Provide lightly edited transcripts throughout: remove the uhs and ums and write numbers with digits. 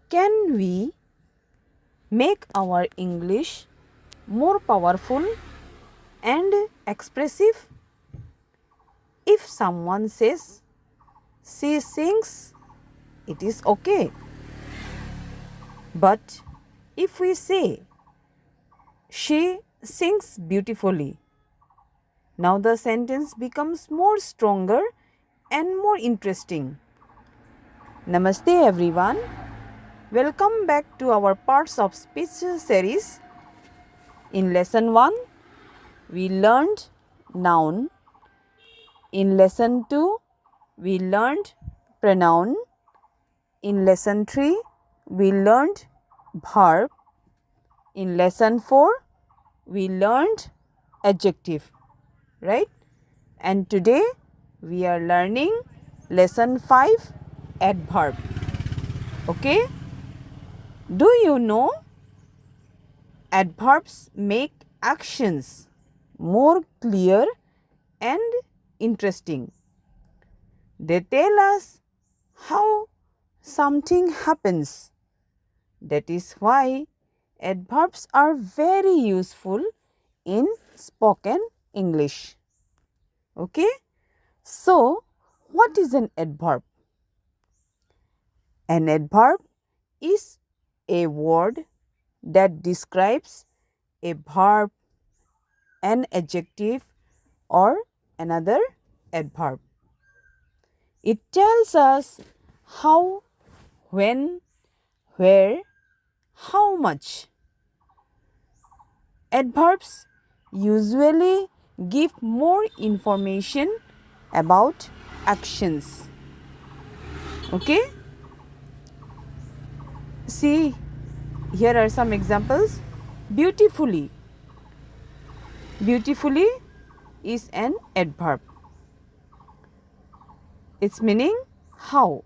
Can we make our English more powerful and expressive? If someone says she sings, it is okay. But if we say she sings beautifully, now the sentence becomes more stronger and more interesting. Namaste everyone. Welcome back to our Parts of Speech series. In lesson 1, we learned noun. In lesson 2, we learned pronoun. In lesson 3, we learned verb. In lesson 4, we learned adjective, right? And today we are learning lesson 5, adverb. Okay? Do you know adverbs make actions more clear and interesting? They tell us how something happens. That is why adverbs are very useful in spoken English. Okay? So, what is an adverb? An adverb is a word that describes a verb, an adjective, or another adverb. It tells us how, when, where, how much. Adverbs usually give more information about actions. Okay? See, here are some examples. Beautifully. Beautifully is an adverb. Its meaning how.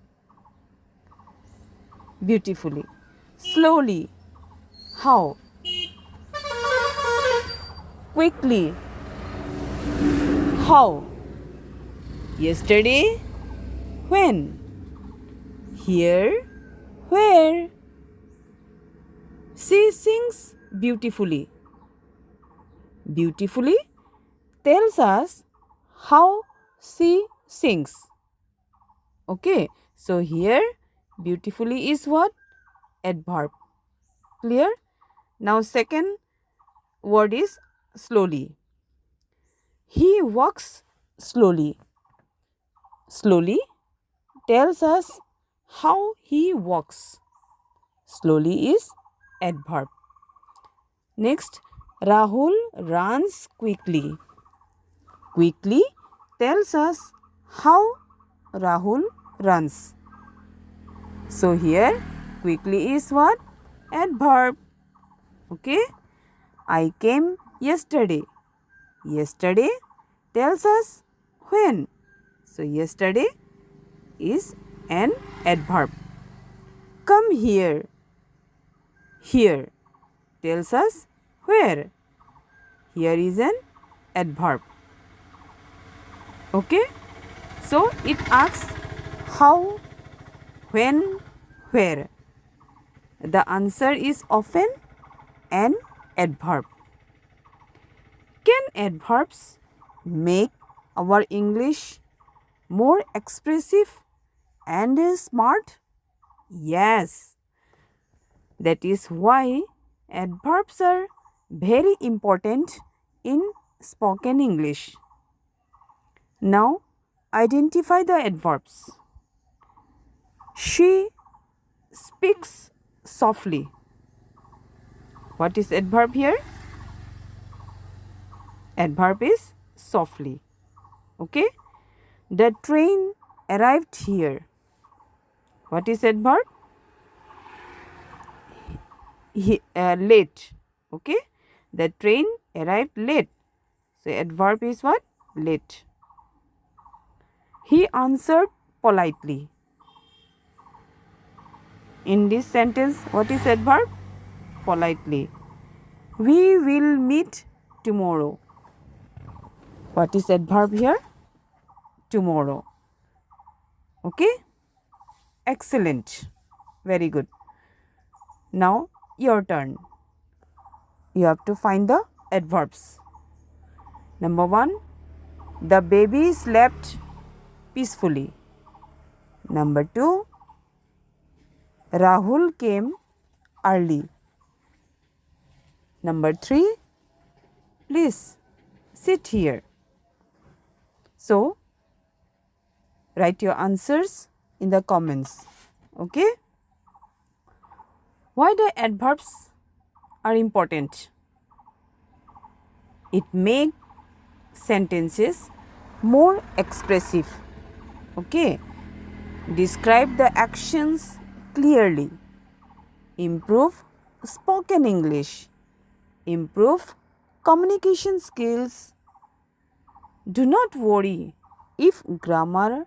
Beautifully. Slowly. How. Quickly. How. Yesterday. When. Here. Where. She sings beautifully. Beautifully tells us how she sings. Okay, so here beautifully is what? Adverb. Clear? Now second word is slowly. He walks slowly. Slowly tells us how he walks. Slowly is adverb. Next, Rahul runs quickly. Quickly tells us how Rahul runs. So here quickly is what? Adverb. Okay. I came yesterday. Yesterday tells us when. So yesterday is an adverb. Come here. Here tells us where. Here is an adverb. Okay. So it asks how, when, where. The answer is often an adverb. Can adverbs make our English more expressive and smart? Yes. That is why adverbs are very important in spoken English. Now, identify the adverbs. She speaks softly. What is adverb here? Adverb is softly. Okay. The train arrived here. What is adverb? Late. Okay. The train arrived late. So adverb is what? Late. He answered politely. In this sentence, what is adverb? Politely. We will meet tomorrow. What is adverb here? Tomorrow. Okay? Excellent. Very good. Now your turn. You have to find the adverbs. Number 1, the baby slept peacefully. Number 2, Rahul came early. Number 3, please sit here. So, write your answers in the comments. Okay? Why the adverbs are important? It makes sentences more expressive. Okay? Describe the actions clearly. Improve spoken English. Improve communication skills. Do not worry if grammar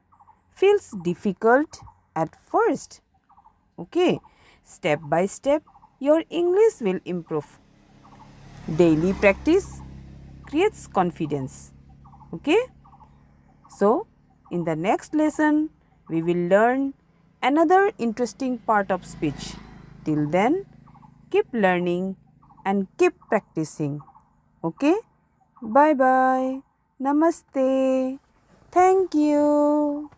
feels difficult at first. Okay, step by step, your English will improve. Daily practice creates confidence. Okay, so in the next lesson, we will learn another interesting part of speech. Till then, keep learning and keep practicing. Okay, bye bye. Namaste. Thank you.